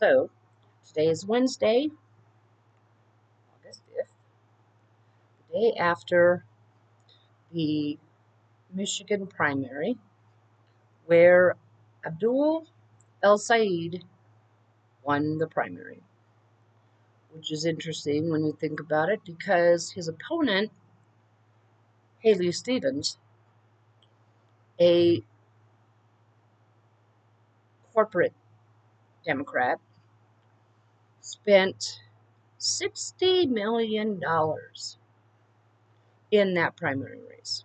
So, today is Wednesday, August 5th, the day after the Michigan primary, where Abdul El Said won the primary, which is interesting when you think about it because his opponent, Haley Stevens, a corporate Democrat, spent $60 million in that primary race.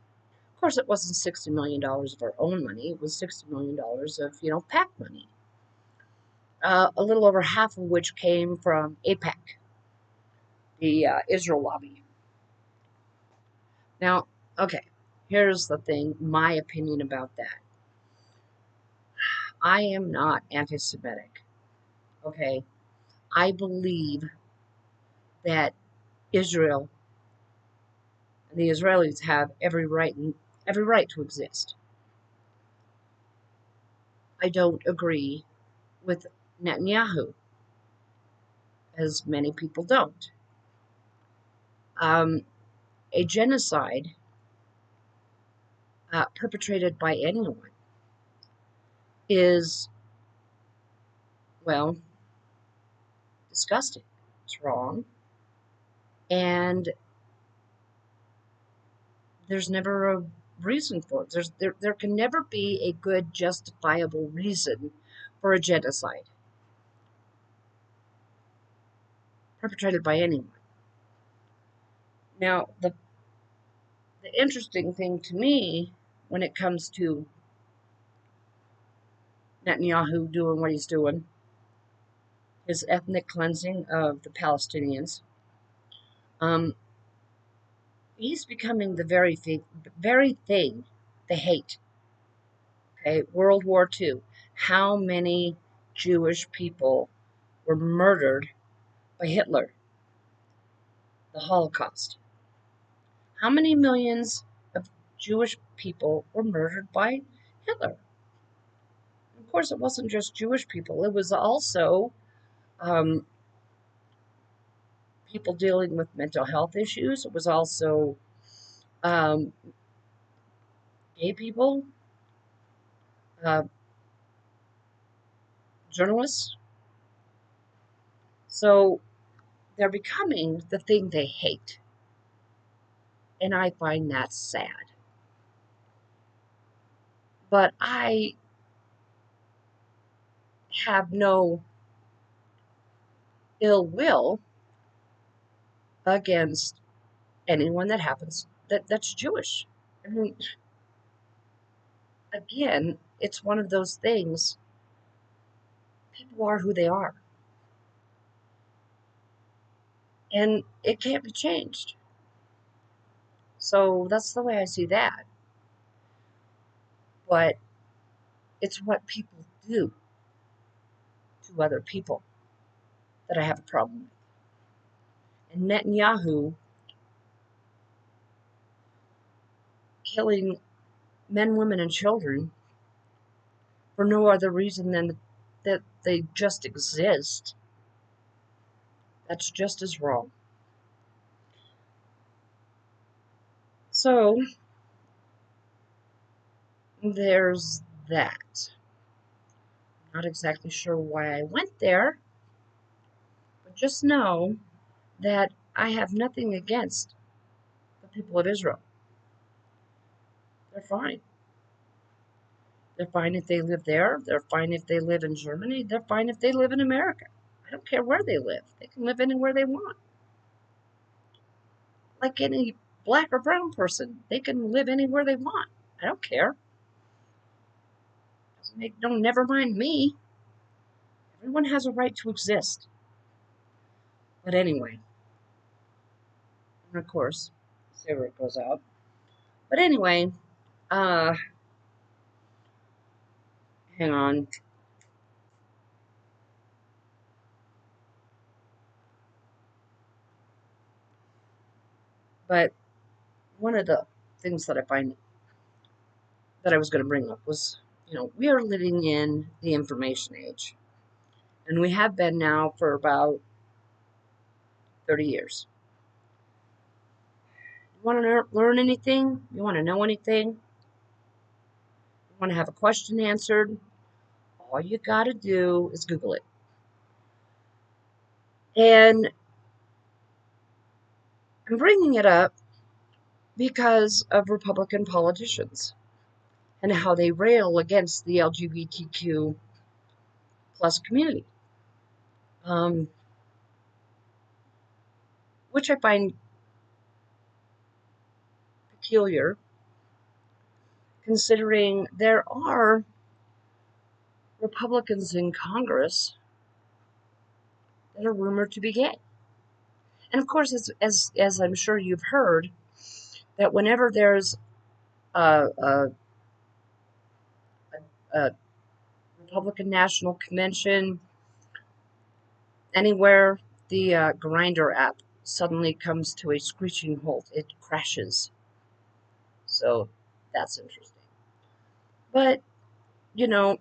Of course, it wasn't $60 million of our own money. It was $60 million of, PAC money. A little over half of which came from AIPAC, the Israel lobby. Now, okay, here's the thing, my opinion about that. I am not anti Semitic, okay? I believe that Israel and the Israelis have every right to exist. I don't agree with Netanyahu, as many people don't. A genocide perpetrated by anyone is, well, disgusting. It's wrong. And there's never a reason for it. There can never be a good, justifiable reason for a genocide perpetrated by anyone. Now, the interesting thing to me when it comes to Netanyahu doing what he's doing, his ethnic cleansing of the Palestinians, he's becoming the very thing they hate. Okay, World War II. How many Jewish people were murdered by Hitler? The Holocaust. How many millions of Jewish people were murdered by Hitler? Of course, it wasn't just Jewish people. It was also um, people dealing with mental health issues. It was also um, gay people, uh, journalists. So they're becoming the thing they hate. And I find that sad. But I have no ill will against anyone that's Jewish. I mean, again, it's one of those things. People are who they are, and it can't be changed. So that's the way I see that. But it's what people do to other people that I have a problem with. And Netanyahu killing men, women, and children for no other reason than that they just exist, that's just as wrong. So there's that. Not exactly sure why I went there, but just know that I have nothing against the people of Israel. They're fine. They're fine if they live there. They're fine if they live in Germany. They're fine if they live in America. I don't care where they live. They can live anywhere they want. Like any black or brown person, they can live anywhere they want. I don't care. Don't never mind me. Everyone has a right to exist. But anyway, and of course, Sarah goes out. But anyway, uh, hang on. But one of the things that I find that I was going to bring up was, we are living in the information age. And we have been now for about 30 years. You want to learn anything? You want to know anything? You want to have a question answered? All you got to do is Google it. And I'm bringing it up because of Republican politicians and how they rail against the LGBTQ plus community, um, which I find peculiar considering there are Republicans in Congress that are rumored to be gay. And of course, as I'm sure you've heard, that whenever there's a, a, a Republican National Convention anywhere, the Grindr app suddenly comes to a screeching halt. It crashes. So that's interesting. But you know,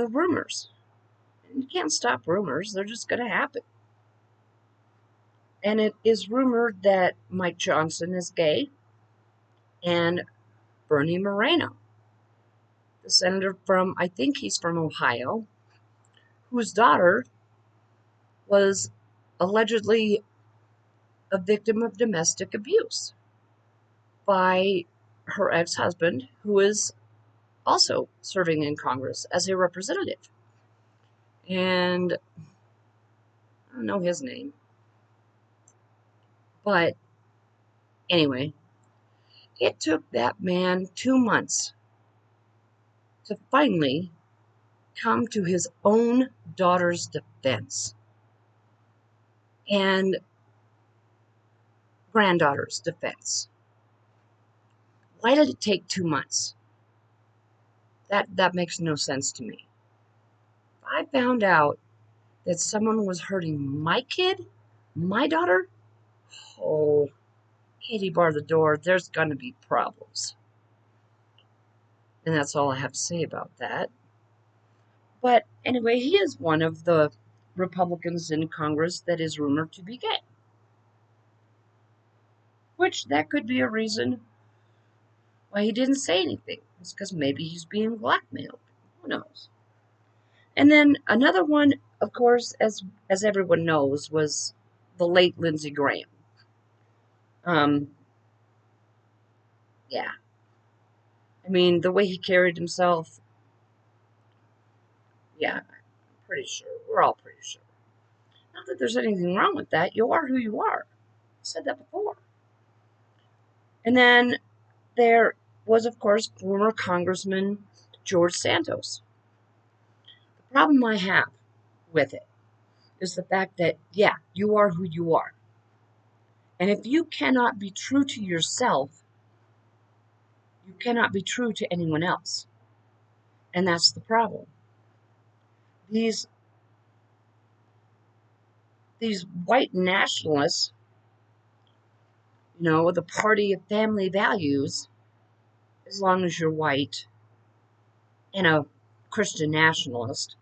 rumors. You can't stop rumors. They're just going to happen. And it is rumored that Mike Johnson is gay and Bernie Moreno, the senator from, I think he's from Ohio, whose daughter was allegedly a victim of domestic abuse by her ex husband, who is also serving in Congress as a representative. And I don't know his name. But anyway, it took that man 2 months to finally come to his own daughter's defense and granddaughter's defense. Why did it take 2 months? That makes no sense to me. If I found out that someone was hurting my kid, my daughter, oh, Katie bar the door, there's gonna be problems. And that's all I have to say about that. But anyway, he is one of the Republicans in Congress that is rumored to be gay. Which that could be a reason why he didn't say anything. It's because maybe he's being blackmailed. Who knows? And then another one, of course, as everyone knows, was the late Lindsey Graham. Yeah. I mean, the way he carried himself, yeah, I'm pretty sure. We're all pretty sure. Not that there's anything wrong with that. You are who you are. I said that before. And then there was, of course, former Congressman George Santos. The problem I have with it is the fact that, yeah, you are who you are. And if you cannot be true to yourself, you cannot be true to anyone else. And that's the problem. These white nationalists, the party of family values, as long as you're white and a Christian nationalist,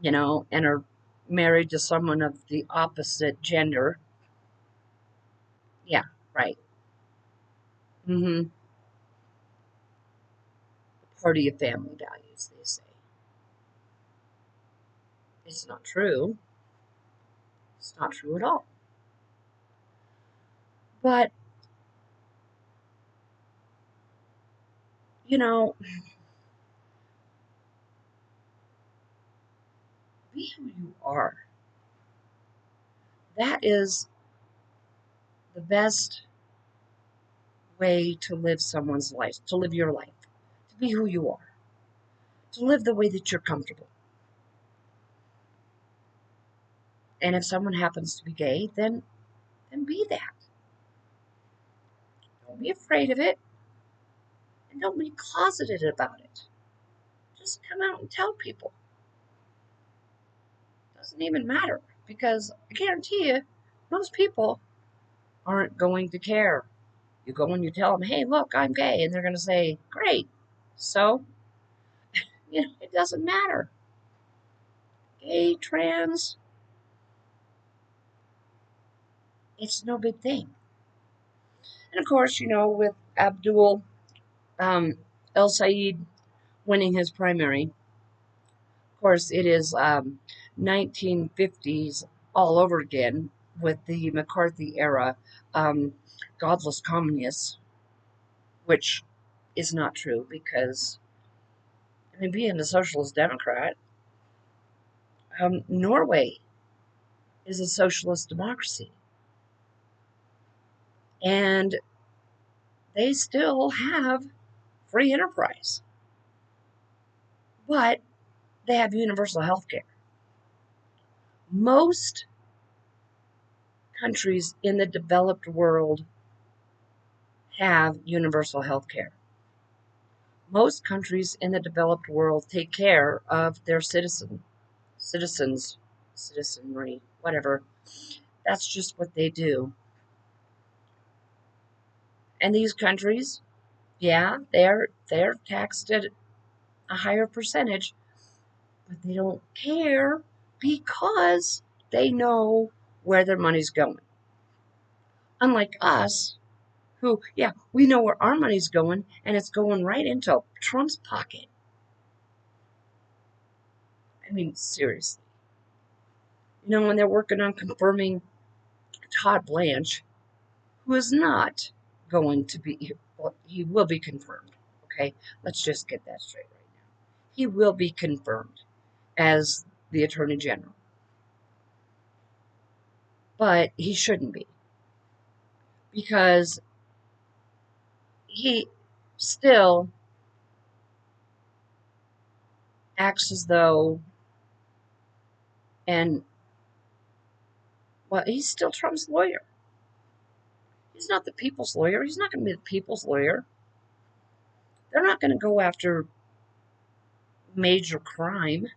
and are married to someone of the opposite gender. Yeah, right. The party of family values, they say. It's not true. It's not true at all. But, be who you are. That is the best way to live someone's life, to live your life, to be who you are, to live the way that you're comfortable. And if someone happens to be gay, then be that. Don't be afraid of it, and don't be closeted about it. Just come out and tell people. It doesn't even matter, because I guarantee you, most people aren't going to care. You go and you tell them, hey, look, I'm gay, and they're going to say, great. So, It doesn't matter. Gay, trans, it's no big thing. And of course, with Abdul El Sayed winning his primary, of course, it is 1950s all over again with the McCarthy era um, godless communists, which is not true because, I mean, being a socialist Democrat, Norway is a socialist democracy. And they still have free enterprise, but they have universal health care. Most countries in the developed world have universal health care. Most countries in the developed world take care of their citizenry, whatever. That's just what they do. And these countries, yeah, they're taxed at a higher percentage, but they don't care because they know where their money's going. Unlike us, who, yeah, we know where our money's going, and it's going right into Trump's pocket. I mean, seriously. When they're working on confirming Todd Blanche, who is not going to be, well, he will be confirmed. Okay, let's just get that straight right now. He will be confirmed as the Attorney General, but he shouldn't be because he still acts as though, and well, he's still Trump's lawyer. He's not the people's lawyer. He's not going to be the people's lawyer. They're not going to go after major crime.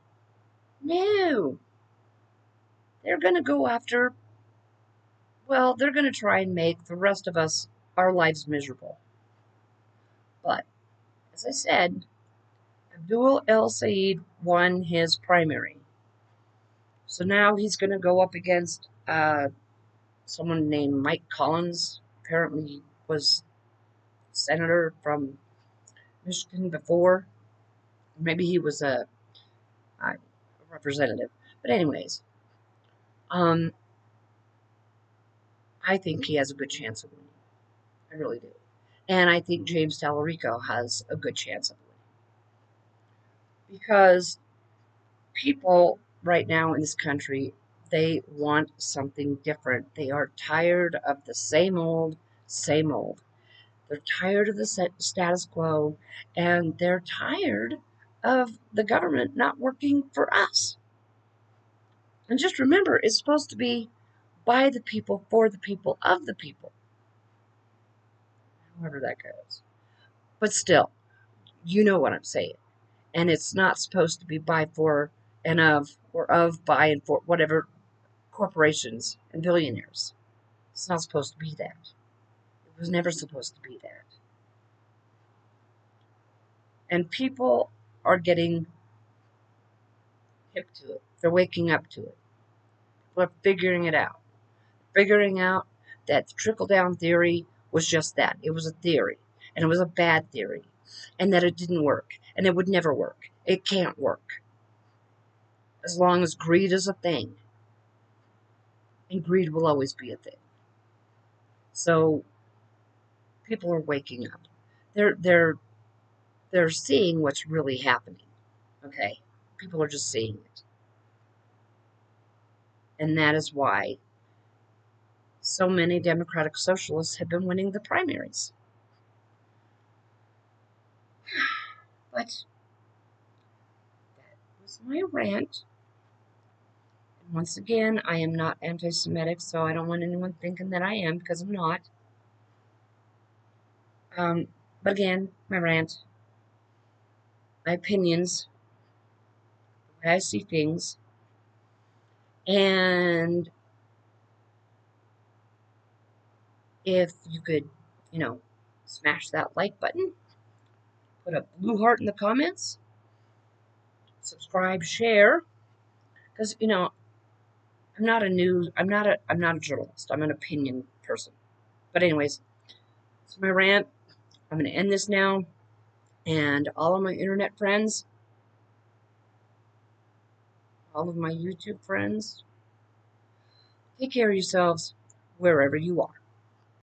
No. They're going to go after, well, they're going to try and make the rest of us, our lives miserable. But, as I said, Abdul El Sayed won his primary. So now he's going to go up against someone named Mike Collins. Apparently he was senator from Michigan before. Maybe he was a representative. But anyways, um, I think he has a good chance of winning. I really do. And I think James Tallarico has a good chance of winning. Because people right now in this country, they want something different. They are tired of the same old, same old. They're tired of the status quo, and they're tired of the government not working for us. And just remember, it's supposed to be by the people, for the people, of the people. However that goes. But still, you know what I'm saying. And it's not supposed to be by, for, and of, or of, by, and for, whatever, corporations and billionaires. It's not supposed to be that. It was never supposed to be that. And people are getting hip to it. They're waking up to it. We're figuring it out. Figuring out that the trickle down theory was just that. It was a theory. And it was a bad theory. And that it didn't work. And it would never work. It can't work. As long as greed is a thing. And greed will always be a thing. So people are waking up. They're seeing what's really happening. Okay? People are just seeing it. And that is why so many Democratic Socialists have been winning the primaries. But that was my rant. And once again, I am not anti-Semitic, so I don't want anyone thinking that I am, because I'm not. But again, my rant, my opinions, the way I see things, and if you could, smash that like button, put a blue heart in the comments, subscribe, share, because I'm not a journalist. I'm an opinion person. But anyways, it's my rant. I'm going to end this now. And all of my internet friends, all of my YouTube friends, take care of yourselves wherever you are.